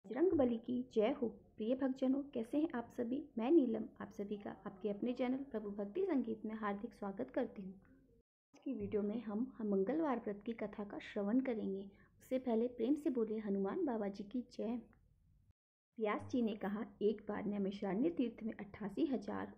बजरंगबली की जय हो। प्रिय भक्तजनों, कैसे हैं आप सभी। मैं नीलम आप सभी का आपके अपने चैनल प्रभु भक्ति संगीत में हार्दिक स्वागत करती हूँ। आज की वीडियो में हम मंगलवार व्रत की कथा का श्रवण करेंगे। उससे पहले प्रेम से बोले हनुमान बाबा जी की जय। व्यास जी ने कहा, एक बार नैमिषारण्य तीर्थ में 88,000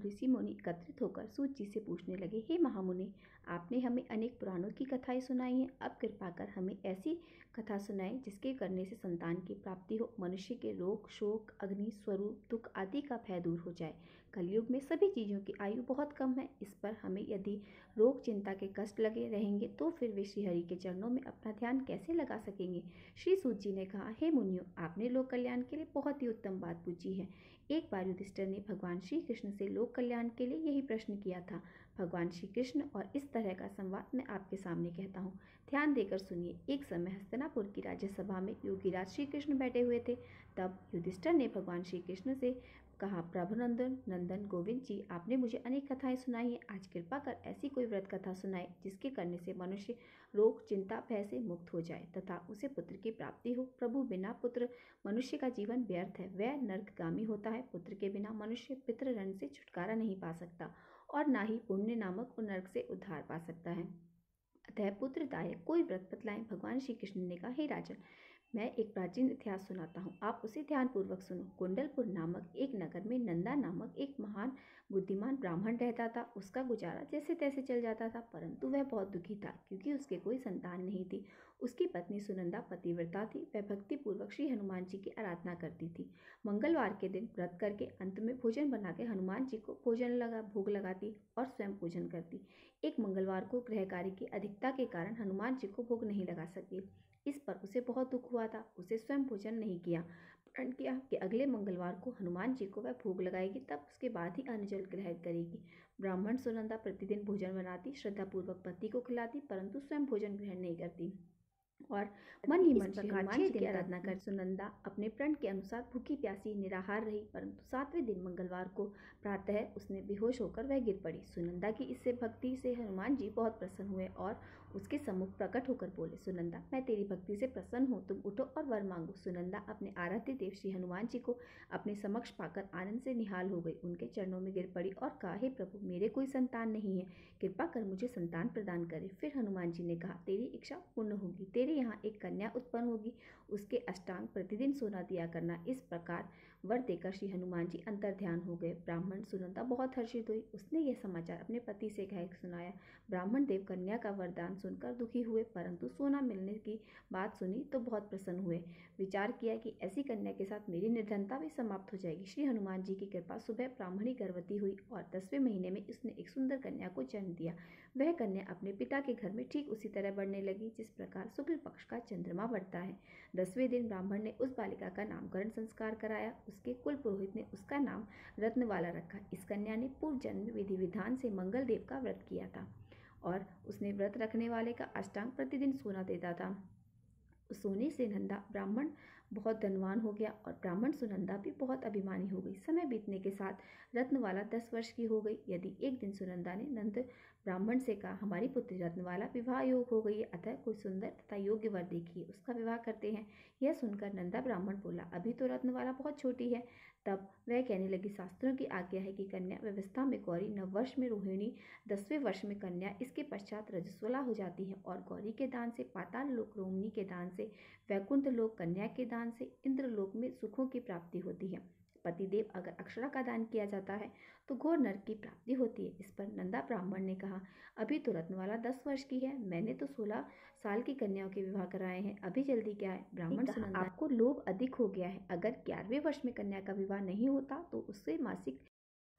ऋषि मुनि एकत्रित होकर सूत जी से पूछने लगे, हे महामुनि, आपने हमें अनेक पुराणों की कथाएं सुनाई हैं, अब कृपा कर हमें ऐसी कथा सुनाएं जिसके करने से संतान की प्राप्ति हो, मनुष्य के रोग शोक अग्नि स्वरूप दुख आदि का भय दूर हो जाए। कलयुग में सभी चीज़ों की आयु बहुत कम है, इस पर हमें यदि रोग चिंता के कष्ट लगे रहेंगे तो फिर वे श्रीहरि के चरणों में अपना ध्यान कैसे लगा सकेंगे। श्री सूत जी ने कहा, हे मुनियों, आपने लोक कल्याण के लिए बहुत ही उत्तम बात पूछी है। एक बार युधिष्ठिर ने भगवान श्री कृष्ण से लोक कल्याण के लिए यही प्रश्न किया था। भगवान श्री कृष्ण और इस तरह का संवाद मैं आपके सामने कहता हूँ, ध्यान देकर सुनिए। एक समय हस्तिनापुर की राज्यसभा में योगीराज श्री कृष्ण बैठे हुए थे। तब युधिष्ठिर ने भगवान श्री कृष्ण से कहा, प्रभुनंदन नंदन गोविंद जी, आपने मुझे अनेक कथाएं सुनाई हैं, आज कृपा कर ऐसी कोई व्रत कथा सुनाए जिसके करने से मनुष्य रोग चिंता भय से मुक्त हो जाए तथा उसे पुत्र की प्राप्ति हो। प्रभु, बिना पुत्र मनुष्य का जीवन व्यर्थ है, वह नरकगामी होता है। पुत्र के बिना मनुष्य पितृऋण से छुटकारा नहीं पा सकता और ना ही पुण्य नामक नरक से उद्धार पा सकता है। अतः पुत्रदायक कोई व्रत बतलाएं। भगवान श्री कृष्ण ने कहा, हे राजन, मैं एक प्राचीन इतिहास सुनाता हूँ, आप उसे ध्यानपूर्वक सुनो। कुंडलपुर नामक एक नगर में नंदा नामक एक महान बुद्धिमान ब्राह्मण रहता था। उसका गुजारा जैसे तैसे चल जाता था, परंतु वह बहुत दुखी था क्योंकि उसके कोई संतान नहीं थी। उसकी पत्नी सुनंदा पतिव्रता थी, वह भक्ति पूर्वक श्री हनुमान जी की आराधना करती थी। मंगलवार के दिन व्रत करके अंत में भोजन बना के हनुमान जी को भोग लगाती और स्वयं पूजन करती। एक मंगलवार को गृह कार्य की अधिकता के कारण हनुमान जी को भोग नहीं लगा सकी। इस पर उसे बहुत दुख हुआ था। उसे स्वयं भोजन नहीं किया, प्रण किया कि अगले मंगलवार को हनुमान जी को वह भोग लगाएगी, तब उसके बाद ही अन्न जल ग्रहण करेगी। ब्राह्मण सुनंदा प्रतिदिन भोजन बनाती, श्रद्धापूर्वक पति को खिलाती, परंतु स्वयं भोजन ग्रहण नहीं करती और मन ही मन श्री हनुमान जी की आराधना कर सुनंदा अपने प्रण के अनुसार भूखी प्यासी निराहार रही। परंतु 7वें दिन मंगलवार को प्रातः उसने बेहोश होकर वह गिर पड़ी। सुनंदा की इससे भक्ति से हनुमान जी बहुत प्रसन्न हुए और उसके सम्मुख प्रकट होकर बोले, सुनंदा, मैं तेरी भक्ति से प्रसन्न हूँ, तुम उठो और वर मांगो। सुनंदा अपने आराध्य देव श्री हनुमान जी को अपने समक्ष पाकर आनंद से निहाल हो गई, उनके चरणों में गिर पड़ी और कहा, हे प्रभु, मेरे कोई संतान नहीं है, कृपा कर मुझे संतान प्रदान करे। फिर हनुमान जी ने कहा, तेरी इच्छा पूर्ण होगी, तेरे यहाँ एक कन्या उत्पन्न होगी, उसके अष्टांग प्रतिदिन सोना दिया करना। इस प्रकार वर देकर श्री हनुमान जी अंतर ध्यान हो गए। ब्राह्मण सुनंदा बहुत हर्षित हुई, उसने यह समाचार अपने पति से कह सुनाया। ब्राह्मण देव कन्या का वरदान सुनकर दुखी हुए, परंतु सोना मिलने की बात सुनी तो बहुत प्रसन्न हुए। विचार किया कि ऐसी कन्या के साथ मेरी निर्धनता भी समाप्त हो जाएगी। श्री हनुमान जी की कृपा सुबह ब्राह्मणी गर्भवती हुई और 10वें महीने में उसने एक सुंदर कन्या को जन्म दिया। वह कन्या अपने पिता के घर में ठीक उसी तरह बढ़ने लगी जिस प्रकार शुक्ल पक्ष का चंद्रमा बढ़ता है। 10वें दिन ब्राह्मण ने उस बालिका का नामकरण संस्कार कराया। उसके कुल पुरोहित ने उसका नाम रत्नवाला रखा। इस कन्या ने पूर्व जन्म विधि विधान से मंगल देव का व्रत किया था और उसने व्रत रखने वाले का अष्टांग प्रतिदिन सोना देता था। सोने से नंदा ब्राह्मण बहुत धनवान हो गया और ब्राह्मण सुनंदा भी बहुत अभिमानी हो गई। समय बीतने के साथ रत्नवाला 10 वर्ष की हो गई। यदि एक दिन सुनंदा ने नंद ब्राह्मण से कहा, हमारी पुत्री रत्नवाला विवाह योग हो गई है, अतः कोई सुंदर तथा योग्य वर देखिए, उसका विवाह करते हैं। यह सुनकर नंदा ब्राह्मण बोला, अभी तो रत्नवाला बहुत छोटी है। तब वह कहने लगी, शास्त्रों की आज्ञा है कि कन्या व्यवस्था में गौरी, नववर्ष में रोहिणी, 10वें वर्ष में कन्या, इसके पश्चात रजस्वला हो जाती है और गौरी के दान से पाताल लोक, रोहिणी के दान से वैकुंठ लोक, कन्या के दान से इंद्र लोक में सुखों की प्राप्ति होती है। पतिदेव अगर अक्षरा का दान किया जाता है तो घोर नरक की प्राप्ति होती है। इस पर नंदा ब्राह्मण ने कहा, अभी तो रत्नवाला 10 वर्ष की है, मैंने तो 16 साल की कन्याओं के विवाह कराए हैं, अभी जल्दी क्या है। ब्राह्मण सुनंदा, आपको लोभ अधिक हो गया है, अगर 11वें वर्ष में कन्या का विवाह नहीं होता तो उससे मासिक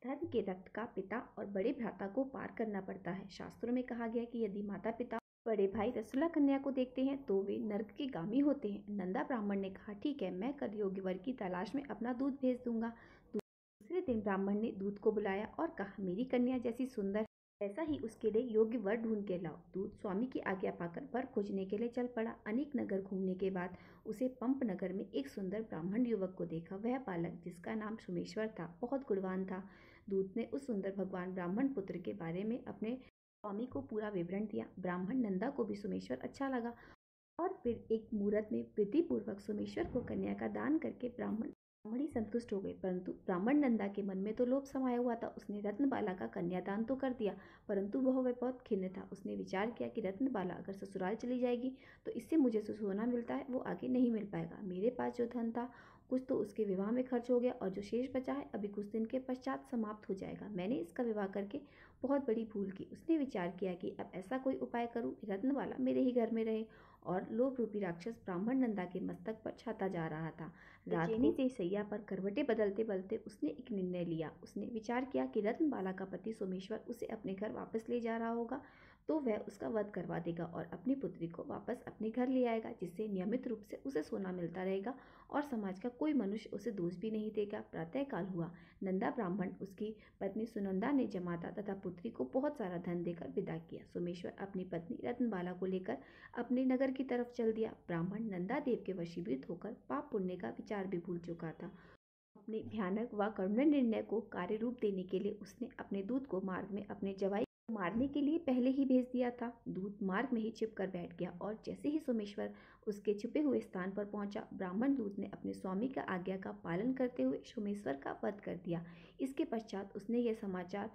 धर्म के रक्त का पिता और बड़े भ्राता को पार करना पड़ता है। शास्त्रों में कहा गया कि यदि माता पिता बड़े भाई रसुला कन्या को देखते हैं तो वे नरक के गामी होते हैं। नंदा ब्राह्मण ने कहा, ठीक है, मैं कल योग्य वर की तलाश में अपना दूध भेज दूंगा। दूसरे दिन ब्राह्मण ने दूध को बुलाया और कहा, मेरी कन्या जैसी सुंदर ऐसा ही उसके लिए योग्य वर ढूंढ के लाओ। दूध स्वामी की आज्ञा पाकर वर खोजने के लिए चल पड़ा। अनेक नगर घूमने के बाद उसे पंप नगर में एक सुंदर ब्राह्मण युवक को देखा। वह बालक, जिसका नाम सोमेश्वर था, बहुत गुणवान था। दूत ने उस सुंदर भगवान ब्राह्मण पुत्र के बारे में अपने स्वामी को पूरा विवरण दिया। ब्राह्मण नंदा को भी सोमेश्वर अच्छा लगा। और फिर एक मुहूर्त में विधि पूर्वक सोमेश्वर को कन्या का दान करके ब्राह्मणी संतुष्ट हो गए। परंतु ब्राह्मण नंदा के मन में तो लोभ समाया हुआ था। उसने रत्नबाला का कन्यादान तो कर दिया, परंतु वह बहुत खिन्न था। उसने विचार किया कि रत्नबाला अगर ससुराल चली जाएगी तो इससे मुझे जो सोना मिलता है वो आगे नहीं मिल पाएगा। मेरे पास जो धन था कुछ तो उसके विवाह में खर्च हो गया, और जो शेष बचा है अभी कुछ दिन के पश्चात समाप्त हो जाएगा। मैंने इसका विवाह करके बहुत बड़ी भूल की। उसने विचार किया कि अब ऐसा कोई उपाय करूं कि रत्नबाला मेरे ही घर में रहे, और लोभ रूपी राक्षस ब्राह्मण नंदा के मस्तक पर छाता जा रहा था। रात से सैया पर करवटें बदलते बदलते उसने एक निर्णय लिया। उसने विचार किया कि रत्नबाला का पति सोमेश्वर उसे अपने घर वापस ले जा रहा होगा, तो वह उसका वध करवा देगा और अपनी पुत्री को वापस अपने घर ले आएगा, जिससे नियमित रूप से उसे सोना मिलता रहेगा और समाज का कोई मनुष्य उसे दोष भी नहीं देगा। प्रातःकाल हुआ। नंदा ब्राह्मण उसकी पत्नी सुनंदा ने जमाता तथा पुत्री को बहुत सारा धन देकर विदा किया। सोमेश्वर अपनी पत्नी रत्नबाला को लेकर अपने नगर की तरफ चल दिया। ब्राह्मण नंदा देव के वशीभूत होकर पाप पुण्य का विचार भी भूल चुका था। अपने भयानक व करुण निर्णय को कार्य रूप देने के लिए उसने अपने दूत को मार्ग में अपने जवाई को मारने के लिए पहले ही भेज दिया था। दूत मार्ग में ही छिप कर बैठ गया, और जैसे ही सोमेश्वर उसके छुपे हुए स्थान पर पहुंचा, ब्राह्मण दूत ने अपने स्वामी का आज्ञा का पालन करते हुए सोमेश्वर का वध कर दिया। इसके पश्चात उसने यह समाचार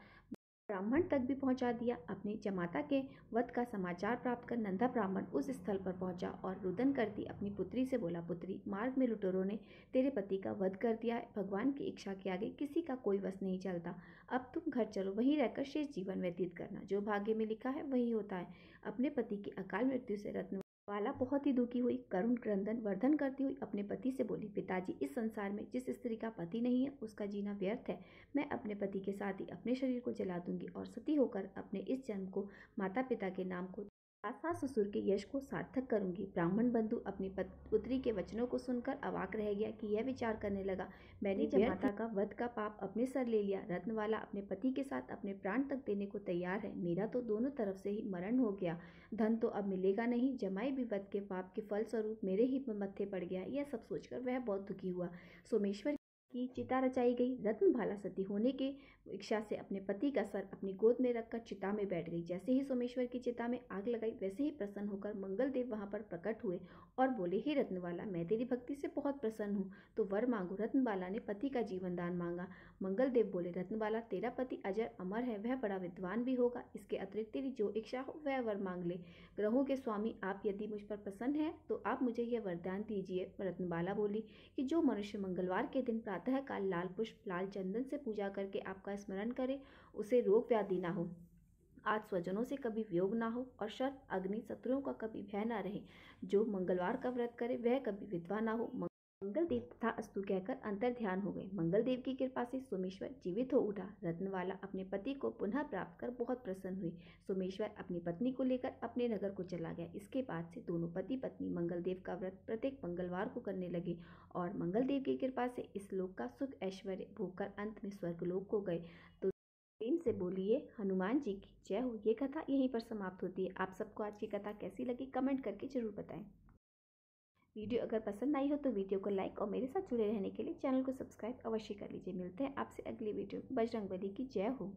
ब्राह्मण तक भी पहुंचा दिया। अपने जमाता के वध का समाचार प्राप्त कर नंदा ब्राह्मण उस स्थल पर पहुंचा और रुदन करती अपनी पुत्री से बोला, पुत्री, मार्ग में लुटेरों ने तेरे पति का वध कर दिया है। भगवान की इच्छा के आगे किसी का कोई वश नहीं चलता। अब तुम घर चलो, वहीं रहकर शेष जीवन व्यतीत करना। जो भाग्य में लिखा है वही होता है। अपने पति की अकाल मृत्यु से रत्नबाला बहुत ही दुखी हुई। करुण क्रंदन वर्धन करती हुई अपने पति से बोली, पिताजी, इस संसार में जिस स्त्री का पति नहीं है उसका जीना व्यर्थ है। मैं अपने पति के साथ ही अपने शरीर को जला दूंगी और सती होकर अपने इस जन्म को माता पिता के नाम को, सास ससुर के यश को सार्थक करूंगी। ब्राह्मण बंधु अपनी पुत्री के वचनों को सुनकर अवाक रह गया कि यह विचार करने लगा, मैंने जमाता का वध का पाप अपने सर ले लिया। रत्नबाला अपने पति के साथ अपने प्राण तक देने को तैयार है। मेरा तो दोनों तरफ से ही मरण हो गया। धन तो अब मिलेगा नहीं। जमाई भी वध के पाप के फल स्वरूप मेरे ही मत्थे पड़ गया। यह सब सोचकर वह बहुत दुखी हुआ। सोमेश्वर की चिता रचाई गई। रत्नबाला सती होने के इच्छा से अपने पति का सर अपनी गोद में रखकर चिता में बैठ गई। जैसे ही सोमेश्वर की चिता में आग लगाई, वैसे ही प्रसन्न होकर मंगलदेव वहां पर प्रकट हुए और बोले, हे रत्नबाला, मैं तेरी भक्ति से बहुत प्रसन्न हूँ, तो वर मांगो। रत्नबाला ने पति का जीवन दान मांगा। मंगलदेव बोले, रत्नबाला, तेरा पति अजर अमर है, वह बड़ा विद्वान भी होगा। इसके अतिरिक्त तेरी जो इच्छा हो वह वर मांग ले। ग्रहों के स्वामी, आप यदि मुझ पर प्रसन्न हैं तो आप मुझे यह वरदान दीजिए। रत्नबाला बोली कि जो मनुष्य मंगलवार के दिन प्रातः काल लाल पुष्प लाल चंदन से पूजा करके आपका स्मरण करे, उसे रोग व्याधि ना हो, आज स्वजनों से कभी वियोग ना हो, और सर्प अग्नि शत्रुओं का कभी भय ना रहे। जो मंगलवार का व्रत करे वह कभी विधवा ना हो। मंगलदेव तथा अस्तु कहकर अंतर ध्यान हो गए। मंगलदेव की कृपा से सोमेश्वर जीवित हो उठा। रत्नबाला अपने पति को पुनः प्राप्त कर बहुत प्रसन्न हुई। सोमेश्वर अपनी पत्नी को लेकर अपने नगर को चला गया। इसके बाद से दोनों पति पत्नी मंगलदेव का व्रत प्रत्येक मंगलवार को करने लगे, और मंगलदेव की कृपा से इस लोक का सुख ऐश्वर्य भोगकर अंत में स्वर्गलोक को गए। तो प्रेम से बोलिए हनुमान जी की जय हो। ये कथा यहीं पर समाप्त होती है। आप सबको आज की कथा कैसी लगी कमेंट करके जरूर बताएं। वीडियो अगर पसंद आई हो तो वीडियो को लाइक और मेरे साथ जुड़े रहने के लिए चैनल को सब्सक्राइब अवश्य कर लीजिए। मिलते हैं आपसे अगली वीडियो। बजरंगबली की जय हो।